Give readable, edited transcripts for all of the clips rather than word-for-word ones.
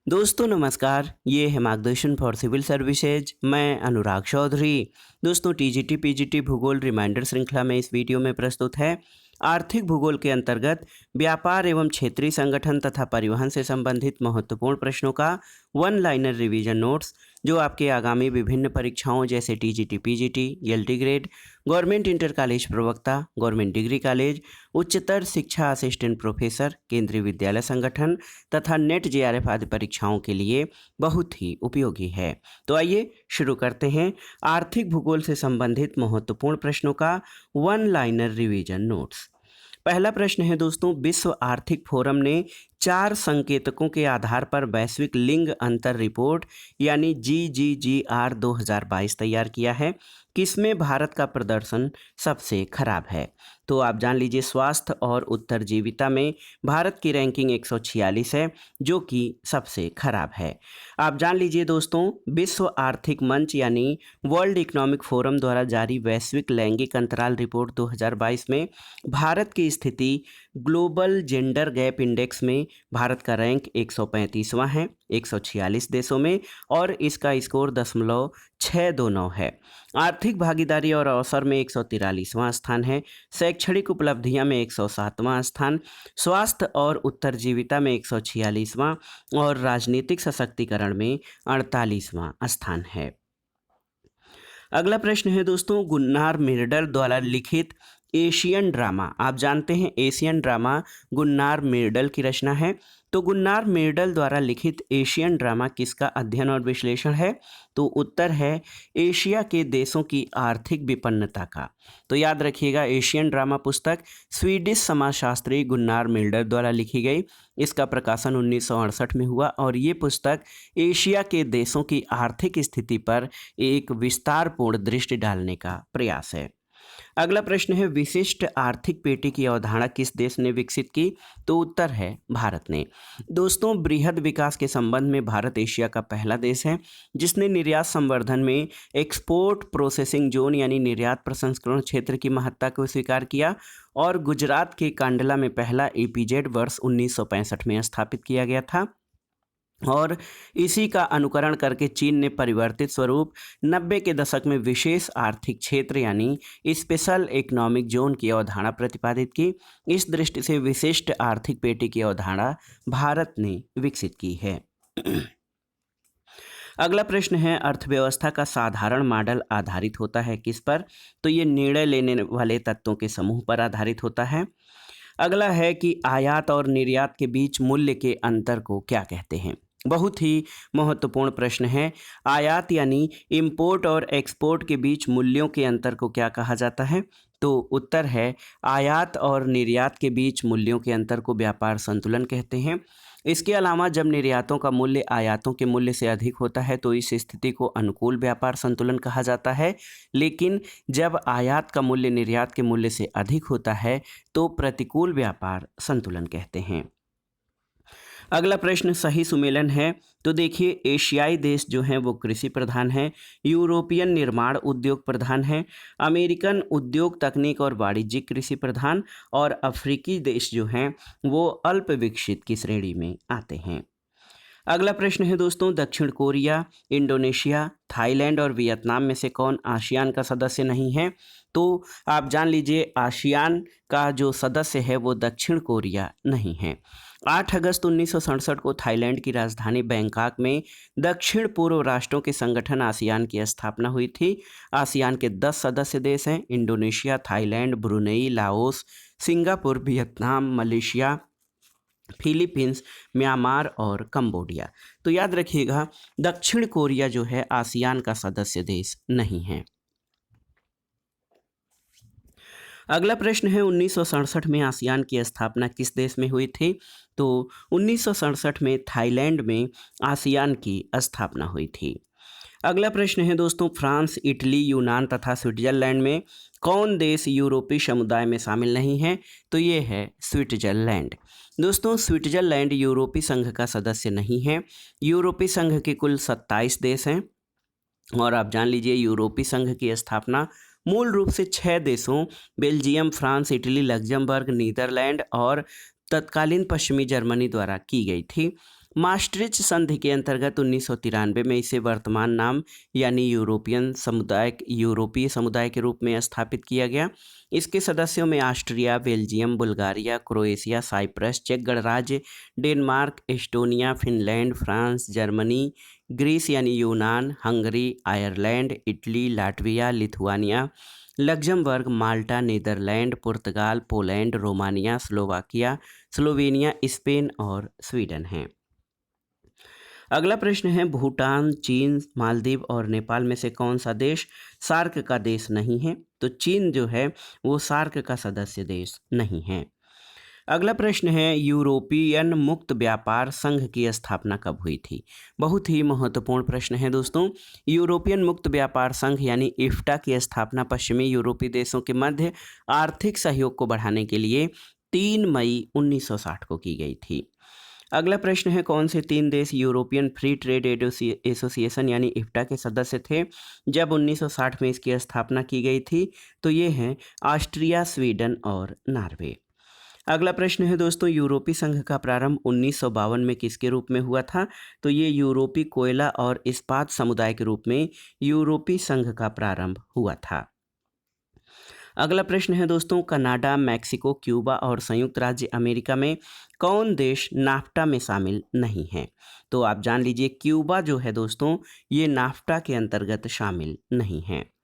दोस्तों नमस्कार, ये है मार्गदर्शन फॉर सिविल सर्विसेज। मैं अनुराग चौधरी। दोस्तों टीजीटी पीजीटी भूगोल रिमाइंडर श्रृंखला में इस वीडियो में प्रस्तुत है आर्थिक भूगोल के अंतर्गत व्यापार एवं क्षेत्रीय संगठन तथा परिवहन से संबंधित महत्वपूर्ण प्रश्नों का वन लाइनर रिवीजन नोट्स, जो आपके आगामी विभिन्न परीक्षाओं जैसे TGT PGT, LT grade, government inter college प्रवक्ता, गवर्नमेंट डिग्री कॉलेज, उच्चतर शिक्षा असिस्टेंट प्रोफेसर, केंद्रीय विद्यालय संगठन तथा नेट जेआरएफ आदि परीक्षाओं के लिए बहुत ही उपयोगी है। तो आइए शुरू करते हैं आर्थिक भूगोल से संबंधित महत्वपूर्ण प्रश्नों का वन लाइनर रिवीजन नोट्स। पहला प्रश्न है दोस्तों, विश्व आर्थिक फोरम ने 4 संकेतकों के आधार पर वैश्विक लिंग अंतर रिपोर्ट यानी GGGR 2022 तैयार किया है। किसमें भारत का प्रदर्शन सबसे खराब है? तो आप जान लीजिए, स्वास्थ्य और उत्तरजीविता में भारत की रैंकिंग 146 है, जो कि सबसे खराब है। आप जान लीजिए दोस्तों, विश्व आर्थिक मंच यानी वर्ल्ड इकोनॉमिक फोरम द्वारा जारी वैश्विक लैंगिक अंतराल रिपोर्ट 2022 में भारत की स्थिति ग्लोबल जेंडर गैप इंडेक्स में भारत का रैंक 135वां है 146 देशों में, और इसका स्कोर 0.629 है। आर्थिक भागीदारी और अवसर में 143वां स्थान है। शैक्षणिक उपलब्धियां में 107वां स्थान, स्वास्थ्य और उत्तरजीविता में 146वां और राजनीतिक सशक्तिकरण में 48वां स्थान है। अगला प्रश्न है दोस्तों, गुन्नार मिर्डल द्वारा लिखित एशियन ड्रामा, आप जानते हैं एशियन ड्रामा गुन्नार मिर्डल की रचना है। तो गुन्नार मिर्डल द्वारा लिखित एशियन ड्रामा किसका अध्ययन और विश्लेषण है? तो उत्तर है एशिया के देशों की आर्थिक विपन्नता का। तो याद रखिएगा, एशियन ड्रामा पुस्तक स्वीडिश समाजशास्त्री गुन्नार मिर्डल द्वारा लिखी गई। इसका प्रकाशन 1968 में हुआ और ये पुस्तक एशिया के देशों की आर्थिक स्थिति पर एक विस्तारपूर्ण दृष्टि डालने का प्रयास है। अगला प्रश्न है, विशिष्ट आर्थिक पेटी की अवधारणा किस देश ने विकसित की? तो उत्तर है भारत ने। दोस्तों, बृहद विकास के संबंध में भारत एशिया का पहला देश है जिसने निर्यात संवर्धन में एक्सपोर्ट प्रोसेसिंग जोन यानी निर्यात प्रसंस्करण क्षेत्र की महत्ता को स्वीकार किया, और गुजरात के कांडला में पहला EPZ वर्ष 1965 में स्थापित किया गया था। और इसी का अनुकरण करके चीन ने परिवर्तित स्वरूप 90 के दशक में विशेष आर्थिक क्षेत्र यानी स्पेशल इकोनॉमिक जोन की अवधारणा प्रतिपादित की। इस दृष्टि से विशिष्ट आर्थिक पेटी की अवधारणा भारत ने विकसित की है। अगला प्रश्न है, अर्थव्यवस्था का साधारण मॉडल आधारित होता है किस पर? तो ये निर्णय लेने वाले तत्वों के समूह पर आधारित होता है। अगला है कि आयात और निर्यात के बीच मूल्य के अंतर को क्या कहते हैं? बहुत ही महत्वपूर्ण प्रश्न है। आयात यानी इंपोर्ट और एक्सपोर्ट के बीच मूल्यों के अंतर को क्या कहा जाता है? तो उत्तर है आयात और निर्यात के बीच मूल्यों के अंतर को व्यापार संतुलन कहते हैं। इसके अलावा जब निर्यातों का मूल्य आयातों के मूल्य से अधिक होता है तो इस स्थिति को अनुकूल व्यापार संतुलन कहा जाता है, लेकिन जब आयात का मूल्य निर्यात के मूल्य से अधिक होता है तो प्रतिकूल व्यापार संतुलन कहते हैं। अगला प्रश्न सही सुमेलन है। तो देखिए, एशियाई देश जो हैं वो कृषि प्रधान हैं, यूरोपियन निर्माण उद्योग प्रधान है, अमेरिकन उद्योग तकनीक और वाणिज्यिक कृषि प्रधान, और अफ्रीकी देश जो हैं वो अल्प विकसित की श्रेणी में आते हैं। अगला प्रश्न है दोस्तों, दक्षिण कोरिया, इंडोनेशिया, थाईलैंड और वियतनाम में से कौन आसियान का सदस्य नहीं है? तो आप जान लीजिए, आसियान का जो सदस्य है वो दक्षिण कोरिया नहीं है। 8 अगस्त 1967 को थाईलैंड की राजधानी बैंकॉक में दक्षिण पूर्व राष्ट्रों के संगठन आसियान की स्थापना हुई थी। आसियान के 10 सदस्य देश हैं, Indonesia, Thailand, Brunei, Laos, Singapore, Vietnam, Malaysia, Philippines, Myanmar और कंबोडिया। तो याद रखिएगा, दक्षिण कोरिया जो है आसियान का सदस्य देश नहीं है। अगला प्रश्न है, 1967 में आसियान की स्थापना किस देश में हुई थी? तो 1967 में थाईलैंड में आसियान की स्थापना हुई थी। अगला प्रश्न है दोस्तों, फ्रांस, इटली, यूनान तथा स्विट्जरलैंड में कौन देश यूरोपीय समुदाय में शामिल नहीं है? तो ये है स्विट्जरलैंड। दोस्तों, स्विट्जरलैंड यूरोपीय संघ का सदस्य नहीं है। यूरोपीय संघ के कुल 27 देश हैं, और आप जान लीजिए यूरोपीय संघ की स्थापना मूल रूप से 6 देशों Belgium, France, Italy, Luxembourg, Netherlands और तत्कालीन पश्चिमी जर्मनी द्वारा की गई थी। मास्ट्रिच संधि के अंतर्गत 1993 में इसे वर्तमान नाम यानी यूरोपीय समुदाय के रूप में स्थापित किया गया। इसके सदस्यों में Austria, Belgium, Bulgaria, Croatia, Cyprus, चेक गणराज्य, Denmark, Estonia, Finland, France, Germany, Greece यानी यूनान, Hungary, Ireland, Italy, Latvia, Lithuania, Luxembourg, Malta, Netherlands, पुर्तगाल, Poland, Romania, Slovakia, Slovenia, Spain और स्वीडन हैं। अगला प्रश्न है, भूटान, चीन, मालदीव और नेपाल में से कौन सा देश सार्क का देश नहीं है? तो चीन जो है वो सार्क का सदस्य देश नहीं है। अगला प्रश्न है, यूरोपियन मुक्त व्यापार संघ की स्थापना कब हुई थी? बहुत ही महत्वपूर्ण प्रश्न है दोस्तों। यूरोपियन मुक्त व्यापार संघ यानी इफ्टा की स्थापना पश्चिमी यूरोपीय देशों के मध्य आर्थिक सहयोग को बढ़ाने के लिए 3 मई 1960 को की गई थी। अगला प्रश्न है, कौन से 3 देश यूरोपियन फ्री ट्रेड एसोसिएशन यानी इफ्टा के सदस्य थे जब 1960 में इसकी स्थापना की गई थी? तो ये हैं ऑस्ट्रिया, स्वीडन और नॉर्वे। अगला प्रश्न है दोस्तों, यूरोपीय संघ का प्रारंभ 1952 में किसके रूप में हुआ था? तो ये यूरोपीय कोयला और इस्पात समुदाय के रूप में यूरोपीय संघ का प्रारंभ हुआ था। अगला प्रश्न है दोस्तों, कनाडा, मैक्सिको, क्यूबा और संयुक्त राज्य अमेरिका में कौन देश नाफ्टा में शामिल नहीं है? तो आप जान लीजिए, क्यूबा जो है दोस्तों ये नाफ्टा के अंतर्गत शामिल नहीं है।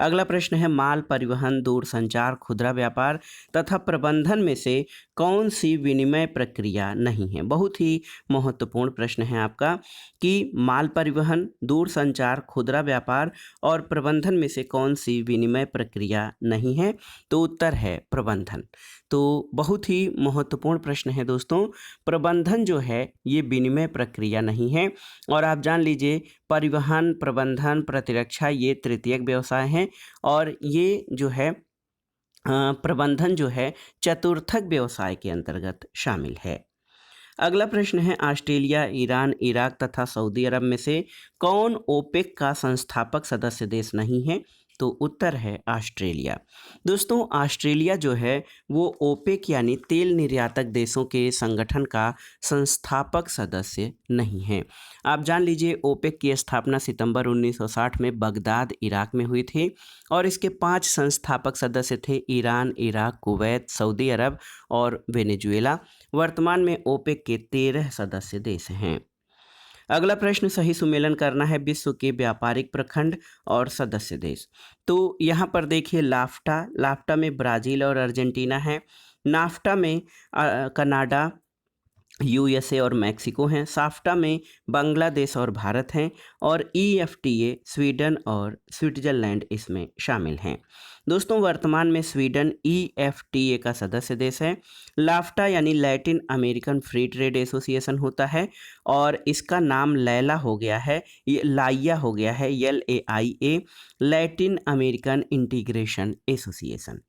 अगला प्रश्न है, माल परिवहन, दूरसंचार, खुदरा व्यापार तथा प्रबंधन में से कौन सी विनिमय प्रक्रिया नहीं है? बहुत ही महत्वपूर्ण प्रश्न है आपका कि माल परिवहन, दूरसंचार, खुदरा व्यापार और प्रबंधन में से कौन सी विनिमय प्रक्रिया नहीं है? तो उत्तर है प्रबंधन। तो बहुत ही महत्वपूर्ण प्रश्न है दोस्तों। प्रबंधन जो है ये विनिमय प्रक्रिया नहीं है। और आप जान लीजिए, परिवहन, प्रबंधन, प्रतिरक्षा ये तृतीयक व्यवसाय हैं और ये जो है प्रबंधन जो है चतुर्थक व्यवसाय के अंतर्गत शामिल है। अगला प्रश्न है, ऑस्ट्रेलिया, ईरान, इराक तथा सऊदी अरब में से कौन ओपेक का संस्थापक सदस्य देश नहीं है? तो उत्तर है ऑस्ट्रेलिया। दोस्तों ऑस्ट्रेलिया जो है वो ओपेक यानी तेल निर्यातक देशों के संगठन का संस्थापक सदस्य नहीं है। आप जान लीजिए, ओपेक की स्थापना सितंबर 1960 में बगदाद, इराक में हुई थी और इसके 5 संस्थापक सदस्य थे, ईरान, इराक, कुवैत, सऊदी अरब और वेनेजुएला। वर्तमान में ओपेक के 13 सदस्य देश हैं। अगला प्रश्न, सही सुमेलन करना है विश्व के व्यापारिक प्रखंड और सदस्य देश। तो यहाँ पर देखिए, लाफ्टा में ब्राज़ील और अर्जेंटीना है। नाफ्टा में कनाडा, यूएसए और मैक्सिको हैं। साफ्टा में बांग्लादेश और भारत हैं और ईएफटीए स्वीडन और स्विट्जरलैंड इसमें शामिल हैं। दोस्तों वर्तमान में स्वीडन ईएफटीए का सदस्य देश है। लाफ्टा यानी Latin American free trade association होता है और इसका नाम लैला हो गया है, ये लाइया हो गया है, LAIA, Latin American integration association.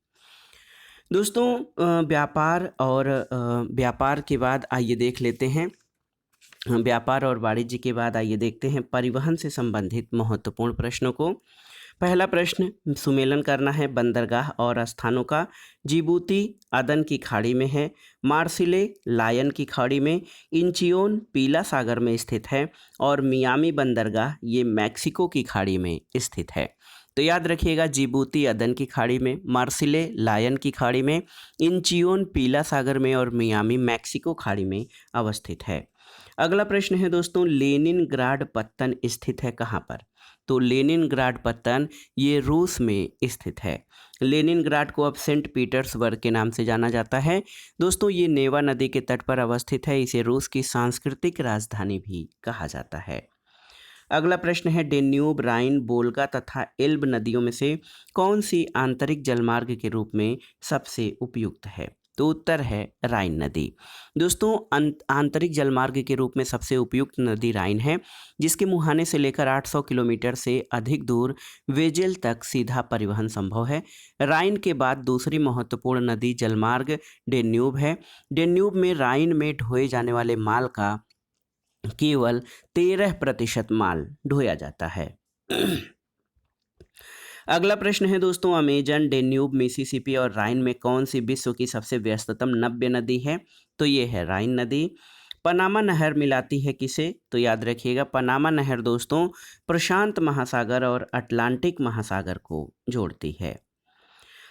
दोस्तों व्यापार के बाद आइए देख लेते हैं, व्यापार और वाणिज्य के बाद आइए देखते हैं परिवहन से संबंधित महत्वपूर्ण प्रश्नों को। पहला प्रश्न, सुमेलन करना है बंदरगाह और स्थानों का। जिबूती अदन की खाड़ी में है, मार्सिले लायन की खाड़ी में, इंचियोन पीला सागर में स्थित है और मियामी बंदरगाह ये मैक्सिको की खाड़ी में स्थित है। तो याद रखिएगा, जिबूती अदन की खाड़ी में, मार्सिले लायन की खाड़ी में, इंचियोन पीला सागर में और मियामी मैक्सिको खाड़ी में अवस्थित है। अगला प्रश्न है दोस्तों, लेनिनग्राड पत्तन स्थित है कहाँ पर? तो लेनिनग्राड पत्तन ये रूस में स्थित है। लेनिनग्राड को अब सेंट पीटर्सबर्ग के नाम से जाना जाता है। दोस्तों ये नेवा नदी के तट पर अवस्थित है, इसे रूस की सांस्कृतिक राजधानी भी कहा जाता है। अगला प्रश्न है, डेन्यूब, राइन, वोल्गा तथा एल्ब नदियों में से कौन सी आंतरिक जलमार्ग के रूप में सबसे उपयुक्त है? तो उत्तर है राइन नदी। दोस्तों आंतरिक जलमार्ग के रूप में सबसे उपयुक्त नदी राइन है, जिसके मुहाने से लेकर 800 किलोमीटर से अधिक दूर वेजेल तक सीधा परिवहन संभव है। राइन के बाद दूसरी महत्वपूर्ण नदी जलमार्ग डेन्यूब है। डेन्यूब में राइन में ढोए जाने वाले माल का केवल 13% माल ढोया जाता है। अगला प्रश्न है दोस्तों, अमेजन, डेन्यूब, मिसिसिपी और राइन में कौन सी विश्व की सबसे व्यस्ततम नव्य नदी है? तो ये है राइन नदी। पनामा नहर मिलाती है किसे? तो याद रखिएगा, पनामा नहर दोस्तों प्रशांत महासागर और अटलांटिक महासागर को जोड़ती है।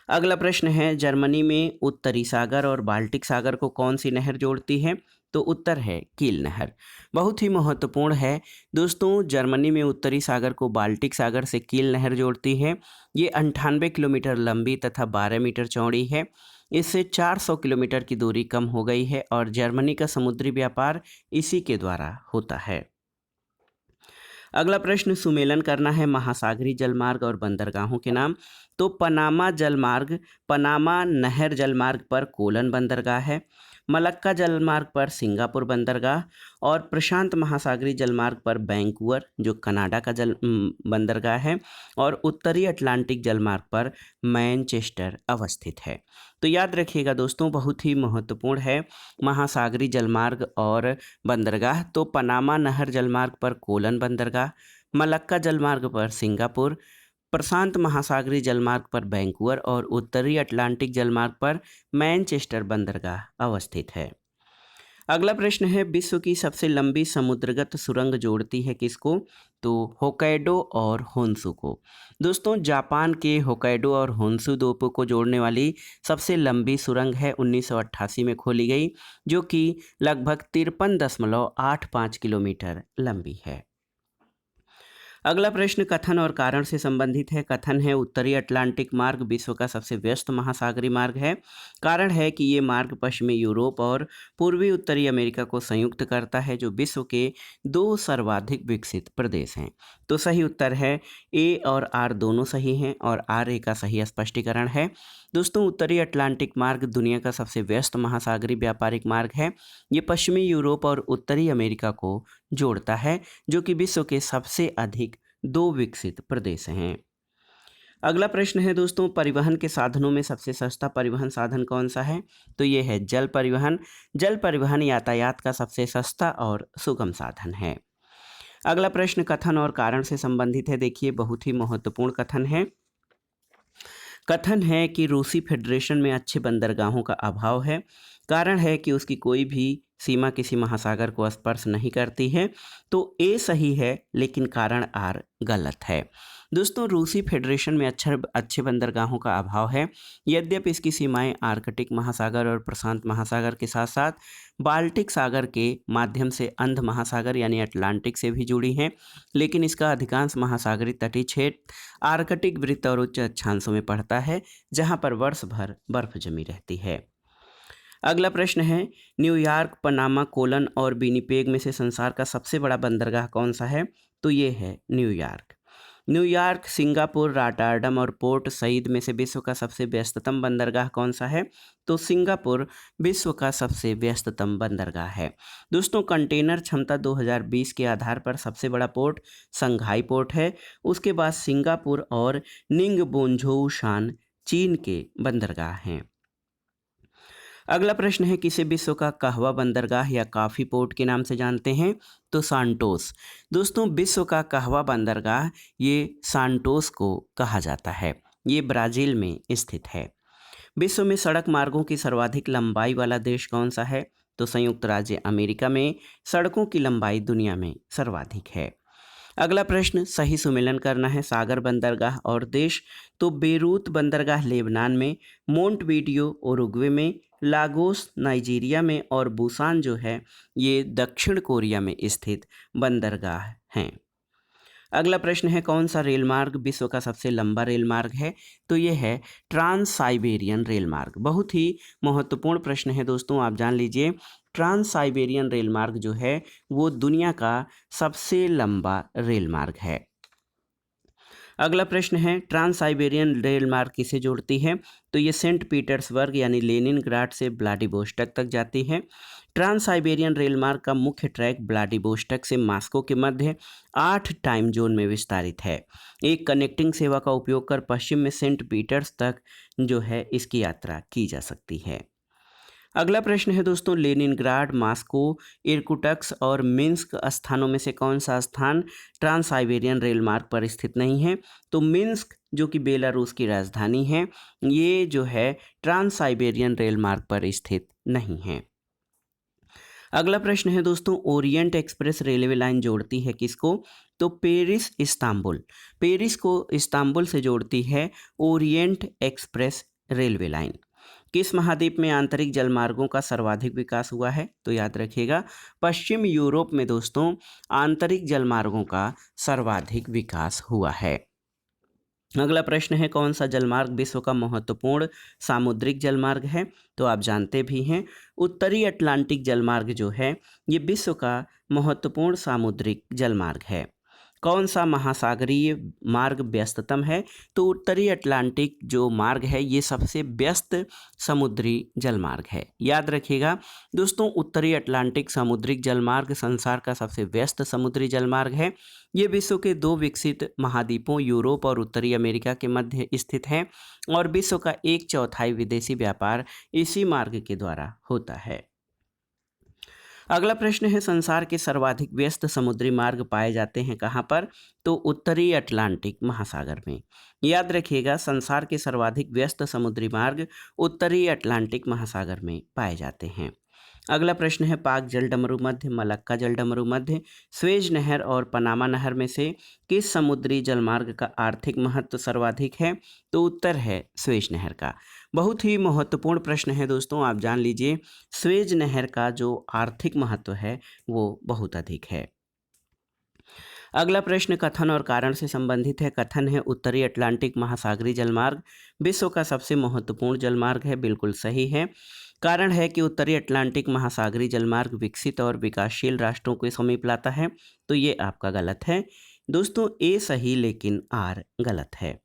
अगला प्रश्न है, जर्मनी में उत्तरी सागर और बाल्टिक सागर को कौन सी नहर जोड़ती है? तो उत्तर है कील नहर। बहुत ही महत्वपूर्ण है दोस्तों, जर्मनी में उत्तरी सागर को बाल्टिक सागर से कील नहर जोड़ती है। ये 98 किलोमीटर लंबी तथा 12 मीटर चौड़ी है। इससे 400 किलोमीटर की दूरी कम हो गई है और जर्मनी का समुद्री व्यापार इसी के द्वारा होता है। अगला प्रश्न, सुमेलन करना है महासागरीय जलमार्ग और बंदरगाहों के नाम। तो पनामा जलमार्ग पनामा नहर जलमार्ग पर कोलन बंदरगाह है, मलक्का जलमार्ग पर सिंगापुर बंदरगाह और प्रशांत महासागरीय जलमार्ग पर वैंकूवर जो कनाडा का बंदरगाह है और उत्तरी अटलांटिक जलमार्ग पर मैनचेस्टर अवस्थित है। तो याद रखिएगा दोस्तों, बहुत ही महत्वपूर्ण है महासागरीय जलमार्ग और बंदरगाह। तो पनामा नहर जलमार्ग पर कोलन बंदरगाह, मलक्का जलमार्ग पर सिंगापुर, प्रशांत महासागरीय जलमार्ग पर वैंकूवर और उत्तरी अटलांटिक जलमार्ग पर मैनचेस्टर बंदरगाह अवस्थित है। अगला प्रश्न है, विश्व की सबसे लंबी समुद्रगत सुरंग जोड़ती है किसको? तो होक्काइडो और होन्शु को। दोस्तों, जापान के होक्काइडो और होन्शु द्वीपों को जोड़ने वाली सबसे लंबी सुरंग है 1988 में खोली गई, जो कि लगभग 53.85 किलोमीटर लंबी है। अगला प्रश्न कथन और कारण से संबंधित है। कथन है, उत्तरी अटलांटिक मार्ग विश्व का सबसे व्यस्त महासागरीय मार्ग है। कारण है कि ये मार्ग पश्चिमी यूरोप और पूर्वी उत्तरी अमेरिका को संयुक्त करता है, जो विश्व के 2 सर्वाधिक विकसित प्रदेश हैं। तो सही उत्तर है ए और आर दोनों सही हैं और आर ए का सही स्पष्टीकरण है। दोस्तों, उत्तरी अटलांटिक मार्ग दुनिया का सबसे व्यस्त महासागरीय व्यापारिक मार्ग है। ये पश्चिमी यूरोप और उत्तरी अमेरिका को जोड़ता है, जो कि विश्व के सबसे अधिक 2 विकसित प्रदेश हैं। अगला प्रश्न है दोस्तों, परिवहन के साधनों में सबसे सस्ता परिवहन साधन कौन सा है? तो ये है जल परिवहन। जल परिवहन यातायात का सबसे सस्ता और सुगम साधन है। अगला प्रश्न कथन और कारण से संबंधित है। देखिए, बहुत ही महत्वपूर्ण कथन है। कथन है कि रूसी फेडरेशन में अच्छे बंदरगाहों का अभाव है। कारण है कि उसकी कोई भी सीमा किसी महासागर को स्पर्श नहीं करती है। तो ए सही है, लेकिन कारण आर गलत है। दोस्तों, रूसी फेडरेशन में अच्छे बंदरगाहों का अभाव है। यद्यपि इसकी सीमाएं आर्कटिक महासागर और प्रशांत महासागर के साथ साथ बाल्टिक सागर के माध्यम से अंध महासागर यानी अटलांटिक से भी जुड़ी हैं, लेकिन इसका अधिकांश महासागरीय तटीय क्षेत्र आर्कटिक वृत्त और उच्च अक्षांशों में पड़ता है, जहां पर वर्ष भर बर्फ जमी रहती है। अगला प्रश्न है, न्यूयॉर्क, पनामा, कोलन और विनिपेग में से संसार का सबसे बड़ा बंदरगाह कौन सा है? तो ये है न्यूयॉर्क। न्यूयॉर्क, सिंगापुर, रॉटरडैम और पोर्ट सईद में से विश्व का सबसे व्यस्ततम बंदरगाह कौन सा है? तो सिंगापुर विश्व का सबसे व्यस्ततम बंदरगाह है। दोस्तों, कंटेनर क्षमता 2020 के आधार पर सबसे बड़ा पोर्ट संघाई पोर्ट है। उसके बाद सिंगापुर और निंगबोंझोउ शान चीन के बंदरगाह हैं। अगला प्रश्न है, किसे विश्व का कहवा बंदरगाह या कॉफी पोर्ट के नाम से जानते हैं? तो सांटोस। दोस्तों, विश्व का कहवा बंदरगाह ये सांटोस को कहा जाता है। ये ब्राज़ील में स्थित है। विश्व में सड़क मार्गों की सर्वाधिक लंबाई वाला देश कौन सा है? तो संयुक्त राज्य अमेरिका में सड़कों की लंबाई दुनिया में सर्वाधिक है। अगला प्रश्न, सही सुमेलन करना है सागर बंदरगाह और देश। तो बेरूत बंदरगाह लेबनान में, मोंटवीडियो उरुग्वे में, लागोस नाइजीरिया में और बुसान जो है ये दक्षिण कोरिया में स्थित बंदरगाह हैं। अगला प्रश्न है, कौन सा रेल मार्ग विश्व का सबसे लंबा रेल मार्ग है? तो ये है ट्रांस साइबेरियन रेल मार्ग। बहुत ही महत्वपूर्ण प्रश्न है दोस्तों, आप जान लीजिए। ट्रांस साइबेरियन रेल मार्ग जो है वो दुनिया का सबसे लंबा रेल मार्ग है। अगला प्रश्न है, ट्रांस साइबेरियन रेल मार्ग किसे जोड़ती है? तो ये सेंट पीटर्सबर्ग यानी लेनिनग्राड से व्लादिवोस्टॉक तक जाती है। ट्रांस साइबेरियन रेल मार्ग का मुख्य ट्रैक व्लादिवोस्टॉक से मॉस्को के मध्य 8 टाइम जोन में विस्तारित है। एक कनेक्टिंग सेवा का उपयोग कर पश्चिम में सेंट पीटर्स तक जो है इसकी यात्रा की जा सकती है। अगला प्रश्न है दोस्तों, लेनिनग्राड, मॉस्को, इरकुटस्क और मिन्स्क स्थानों में से कौन सा स्थान ट्रांस साइबेरियन रेल मार्ग पर स्थित नहीं है? तो मिन्स्क जो कि बेलारूस की राजधानी है, ये जो है ट्रांस साइबेरियन रेल मार्ग पर स्थित नहीं है। अगला प्रश्न है दोस्तों, ओरिएंट एक्सप्रेस रेलवे लाइन जोड़ती है किसको? तो पेरिस इस्तांबुल, पेरिस को इस्तांबुल से जोड़ती है ओरिएंट एक्सप्रेस रेलवे लाइन। किस महाद्वीप में आंतरिक जलमार्गों का सर्वाधिक विकास हुआ है? तो याद रखिएगा, पश्चिम यूरोप में दोस्तों आंतरिक जलमार्गों का सर्वाधिक विकास हुआ है। अगला प्रश्न है, कौन सा जलमार्ग विश्व का महत्वपूर्ण सामुद्रिक जलमार्ग है? तो आप जानते भी हैं, उत्तरी अटलांटिक जलमार्ग जो है ये विश्व का महत्वपूर्ण सामुद्रिक जलमार्ग है। कौन सा महासागरीय मार्ग व्यस्ततम है? तो उत्तरी अटलांटिक जो मार्ग है ये सबसे व्यस्त समुद्री जलमार्ग है। याद रखिएगा दोस्तों, उत्तरी अटलांटिक समुद्रिक जलमार्ग संसार का सबसे व्यस्त समुद्री जलमार्ग है। ये विश्व के 2 विकसित महाद्वीपों यूरोप और उत्तरी अमेरिका के मध्य स्थित है और विश्व का 1/4 विदेशी व्यापार इसी मार्ग के द्वारा होता है। अगला प्रश्न है, संसार के सर्वाधिक व्यस्त समुद्री मार्ग पाए जाते हैं कहाँ पर? तो उत्तरी अटलांटिक महासागर में। याद रखिएगा, संसार के सर्वाधिक व्यस्त समुद्री मार्ग उत्तरी अटलांटिक महासागर में पाए जाते हैं। अगला प्रश्न है, पाक जलडमरू मध्य, मलक्का जलडमरू मध्य, स्वेज नहर और पनामा नहर में से किस समुद्री जलमार्ग का आर्थिक महत्व सर्वाधिक है? तो उत्तर है स्वेज नहर का। बहुत ही महत्वपूर्ण प्रश्न है दोस्तों, आप जान लीजिए, स्वेज नहर का जो आर्थिक महत्व है वो बहुत अधिक है। अगला प्रश्न कथन और कारण से संबंधित है। कथन है, उत्तरी अटलांटिक महासागरीय जलमार्ग विश्व का सबसे महत्वपूर्ण जलमार्ग है। बिल्कुल सही है। कारण है कि उत्तरी अटलांटिक महासागरीय जलमार्ग विकसित और विकासशील राष्ट्रों के समीप लाता है। तो ये आपका गलत है दोस्तों, ए सही लेकिन आर गलत है।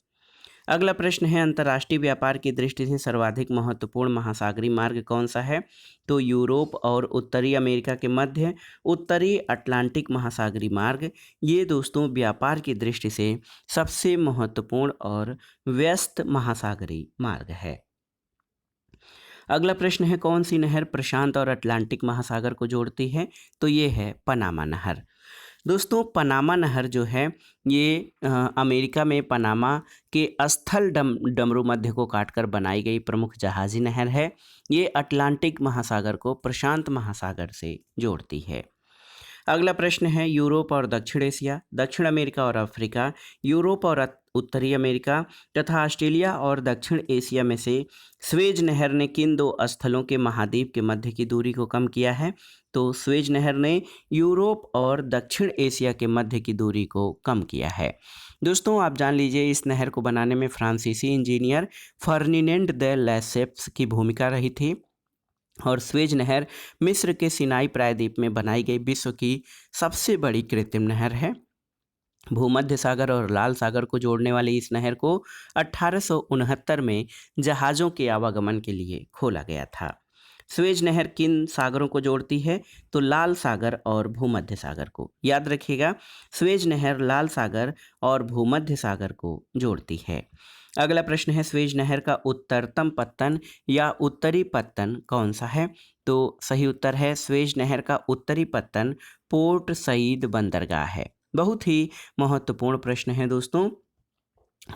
अगला प्रश्न है, अंतर्राष्ट्रीय व्यापार की दृष्टि से सर्वाधिक महत्वपूर्ण महासागरीय मार्ग कौन सा है? तो यूरोप और उत्तरी अमेरिका के मध्य उत्तरी अटलांटिक महासागरीय मार्ग ये दोस्तों व्यापार की दृष्टि से सबसे महत्वपूर्ण और व्यस्त महासागरीय मार्ग है। अगला प्रश्न है, कौन सी नहर प्रशांत और अटलांटिक महासागर को जोड़ती है? तो ये है पनामा नहर। दोस्तों पनामा नहर जो है ये अमेरिका में पनामा के स्थल डमरू मध्य को काटकर बनाई गई प्रमुख जहाजी नहर है। ये अटलांटिक महासागर को प्रशांत महासागर से जोड़ती है। अगला प्रश्न है, यूरोप और दक्षिण एशिया, दक्षिण अमेरिका और अफ्रीका, यूरोप और उत्तरी अमेरिका तथा ऑस्ट्रेलिया और दक्षिण एशिया में से स्वेज नहर ने किन 2 स्थलों के महाद्वीप के मध्य की दूरी को कम किया है? तो स्वेज नहर ने यूरोप और दक्षिण एशिया के मध्य की दूरी को कम किया है। दोस्तों आप जान लीजिए, इस नहर को बनाने में फ्रांसीसी इंजीनियर फर्डिनेंड दे लेसेप्स की भूमिका रही थी और स्वेज नहर मिस्र के सिनाई प्रायद्वीप में बनाई गई विश्व की सबसे बड़ी कृत्रिम नहर है। भूमध्य सागर और लाल सागर को जोड़ने वाली इस नहर को 1869 में जहाज़ों के आवागमन के लिए खोला गया था। स्वेज नहर किन सागरों को जोड़ती है? तो लाल सागर और भूमध्य सागर को। याद रखिएगा, स्वेज नहर लाल सागर और भूमध्य सागर को जोड़ती है। अगला प्रश्न है, स्वेज नहर का उत्तरतम पत्तन या उत्तरी पत्तन कौन सा है? तो सही उत्तर है, स्वेज नहर का उत्तरी पत्तन पोर्ट सईद बंदरगाह है। बहुत ही महत्वपूर्ण प्रश्न है दोस्तों।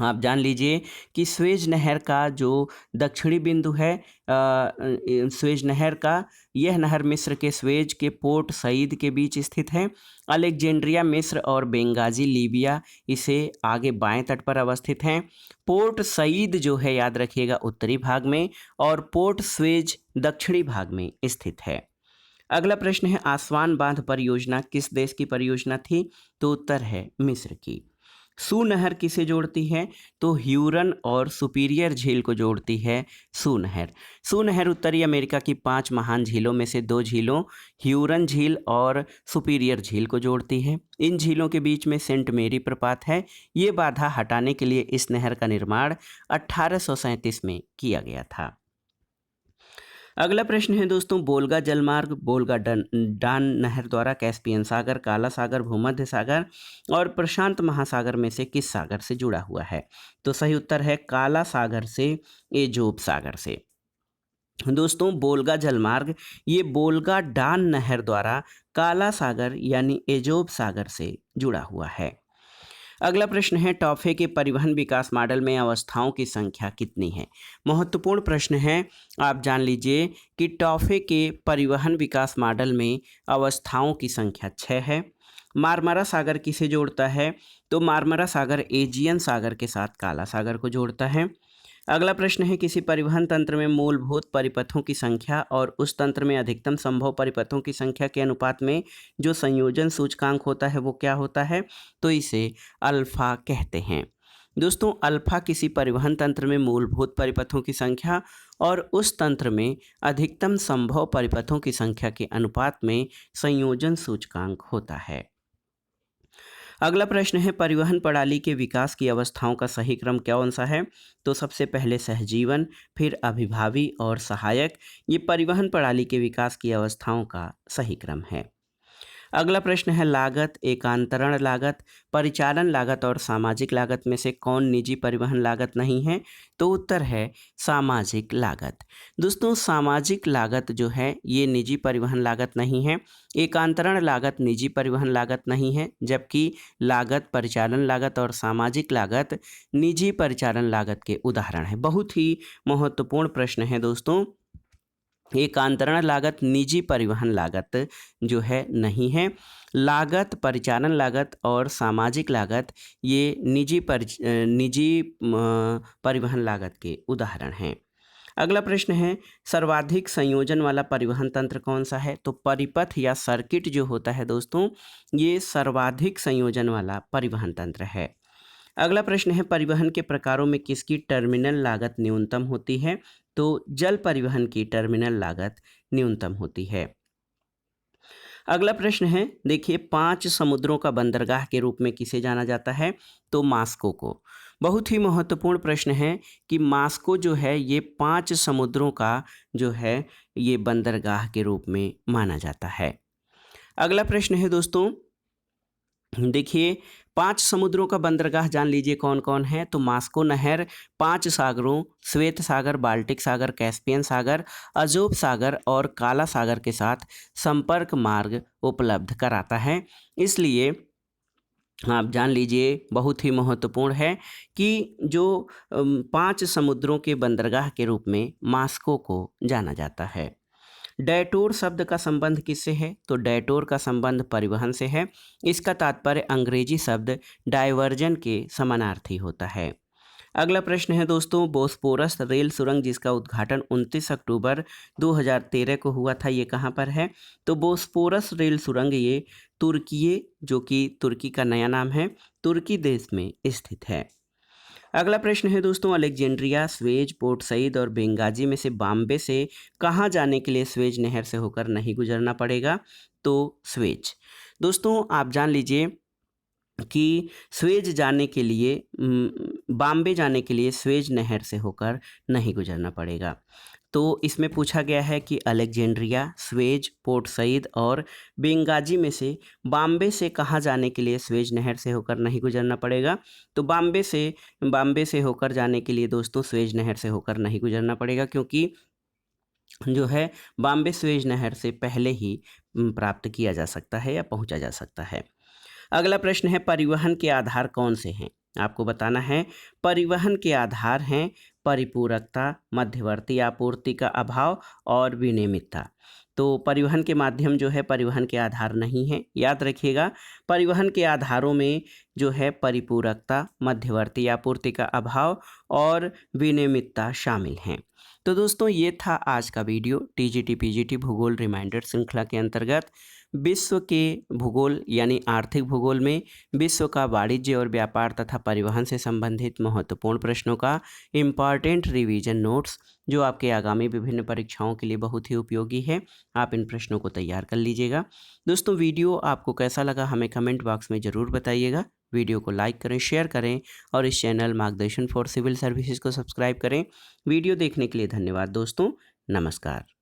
आप जान लीजिए कि स्वेज नहर का जो दक्षिणी बिंदु है, स्वेज नहर का यह नहर मिस्र के स्वेज के पोर्ट सईद के बीच स्थित है। अलेक्जेंड्रिया मिस्र और बेंगाजी लीबिया इसे आगे बाएं तट पर अवस्थित हैं। पोर्ट सईद जो है याद रखिएगा उत्तरी भाग में और पोर्ट स्वेज दक्षिणी भाग में स्थित है। अगला प्रश्न है, आसवान बांध परियोजना किस देश की परियोजना थी? तो उत्तर है मिस्र की। सू नहर किसे जोड़ती है? तो ह्यूरन और सुपीरियर झील को जोड़ती है सू नहर। सू नहर उत्तरी अमेरिका की 5 महान झीलों में से 2 झीलों ह्यूरन झील और सुपीरियर झील को जोड़ती है। इन झीलों के बीच में सेंट मेरी प्रपात है। ये बाधा हटाने के लिए इस नहर का निर्माण 1837 में किया गया था। अगला प्रश्न है दोस्तों, बोल्गा जलमार्ग बोल्गा डान नहर द्वारा कैस्पियन सागर, काला सागर, भूमध्य सागर और प्रशांत महासागर में से किस सागर से जुड़ा हुआ है? तो सही उत्तर है काला सागर से, एजोब सागर से। दोस्तों बोल्गा जलमार्ग ये बोल्गा डान नहर द्वारा काला सागर यानी एजोब सागर से जुड़ा हुआ है। अगला प्रश्न है, टॉफे के परिवहन विकास मॉडल में अवस्थाओं की संख्या कितनी है? महत्वपूर्ण प्रश्न है। आप जान लीजिए कि टॉफे के परिवहन विकास मॉडल में अवस्थाओं की संख्या 6 है। मार्मरा सागर किसे जोड़ता है? तो मार्मरा सागर एजियन सागर के साथ काला सागर को जोड़ता है। अगला प्रश्न है, किसी परिवहन तंत्र में मूलभूत परिपथों की संख्या और उस तंत्र में अधिकतम संभव परिपथों की संख्या के अनुपात में जो संयोजन सूचकांक होता है वो क्या होता है? तो इसे अल्फा कहते हैं। दोस्तों, अल्फा किसी परिवहन तंत्र में मूलभूत परिपथों की संख्या और उस तंत्र में अधिकतम संभव परिपथों की संख्या के अनुपात में संयोजन सूचकांक होता है। अगला प्रश्न है, परिवहन प्रणाली के विकास की अवस्थाओं का सही क्रम कौन सा है? तो सबसे पहले सहजीवन, फिर अभिभावी और सहायक, ये परिवहन प्रणाली के विकास की अवस्थाओं का सही क्रम है। अगला प्रश्न है, लागत, एकांतरण लागत, परिचालन लागत और सामाजिक लागत में से कौन निजी परिवहन लागत नहीं है? तो उत्तर है सामाजिक लागत। दोस्तों, सामाजिक लागत जो है ये निजी परिवहन लागत नहीं है। एकांतरण लागत निजी परिवहन लागत नहीं है, जबकि लागत, परिचालन लागत और सामाजिक लागत निजी परिचालन लागत के उदाहरण हैं। बहुत ही महत्वपूर्ण प्रश्न है दोस्तों। एकांतरण लागत निजी परिवहन लागत जो है नहीं है। लागत, परिचालन लागत और सामाजिक लागत ये निजी परिवहन लागत के उदाहरण हैं। अगला प्रश्न है, सर्वाधिक संयोजन वाला परिवहन तंत्र कौन सा है? तो परिपथ या सर्किट जो होता है दोस्तों, ये सर्वाधिक संयोजन वाला परिवहन तंत्र है। अगला प्रश्न है, परिवहन के प्रकारों में किसकी टर्मिनल लागत न्यूनतम होती है? तो जल परिवहन की टर्मिनल लागत न्यूनतम होती है। अगला प्रश्न है, देखिए, 5 समुद्रों का बंदरगाह के रूप में किसे जाना जाता है? तो मास्को को। बहुत ही महत्वपूर्ण प्रश्न है कि मास्को जो है ये 5 समुद्रों का जो है ये बंदरगाह के रूप में माना जाता है। अगला प्रश्न है दोस्तों, देखिए, 5 समुद्रों का बंदरगाह जान लीजिए कौन कौन है? तो मास्को नहर 5 सागरों श्वेत सागर, बाल्टिक सागर, कैस्पियन सागर, अजोब सागर और काला सागर के साथ संपर्क मार्ग उपलब्ध कराता है। इसलिए आप जान लीजिए, बहुत ही महत्वपूर्ण है कि जो 5 समुद्रों के बंदरगाह के रूप में मास्को को जाना जाता है। डेटोर शब्द का संबंध किससे है? तो डेटोर का संबंध परिवहन से है। इसका तात्पर्य अंग्रेजी शब्द डायवर्जन के समानार्थी होता है। अगला प्रश्न है दोस्तों, बोस्पोरस रेल सुरंग जिसका उद्घाटन 29 अक्टूबर 2013 को हुआ था, ये कहाँ पर है? तो बोस्पोरस रेल सुरंग ये तुर्की, जो कि तुर्की का नया नाम है, तुर्की देश में स्थित है। अगला प्रश्न है दोस्तों, अलेक्जेंड्रिया, स्वेज, पोर्ट सईद और बेंगाजी में से बॉम्बे से कहाँ जाने के लिए स्वेज नहर से होकर नहीं गुजरना पड़ेगा? तो स्वेज। दोस्तों, आप जान लीजिए कि स्वेज जाने के लिए बॉम्बे जाने के लिए स्वेज नहर से होकर नहीं गुजरना पड़ेगा। तो इसमें पूछा गया है कि अलेक्जेंड्रिया, स्वेज, पोर्ट सईद और बेंगाजी में से बॉम्बे से कहाँ जाने के लिए स्वेज नहर से होकर नहीं गुजरना पड़ेगा? तो बॉम्बे से होकर जाने के लिए दोस्तों स्वेज नहर से होकर नहीं गुजरना पड़ेगा, क्योंकि जो है बॉम्बे स्वेज नहर से पहले ही प्राप्त किया जा सकता है या पहुंचा जा सकता है। अगला प्रश्न है, परिवहन के आधार कौन से हैं? आपको बताना है। परिवहन के आधार हैं परिपूरकता, मध्यवर्ती आपूर्ति का अभाव और विनियमितता। तो परिवहन के माध्यम जो है परिवहन के आधार नहीं है। याद रखिएगा, परिवहन के आधारों में जो है परिपूरकता, मध्यवर्ती आपूर्ति का अभाव और विनियमितता शामिल हैं। तो दोस्तों, ये था आज का वीडियो टीजीटी पीजीटी भूगोल रिमाइंडर श्रृंखला के अंतर्गत विश्व के भूगोल यानी आर्थिक भूगोल में विश्व का वाणिज्य और व्यापार तथा परिवहन से संबंधित महत्वपूर्ण प्रश्नों का इम्पॉर्टेंट रिवीजन नोट्स, जो आपके आगामी विभिन्न परीक्षाओं के लिए बहुत ही उपयोगी है। आप इन प्रश्नों को तैयार कर लीजिएगा। दोस्तों, वीडियो आपको कैसा लगा हमें कमेंट बॉक्स में ज़रूर बताइएगा। वीडियो को लाइक करें, शेयर करें और इस चैनल मार्गदर्शन फॉर सिविल सर्विसेज को सब्सक्राइब करें। वीडियो देखने के लिए धन्यवाद दोस्तों। नमस्कार।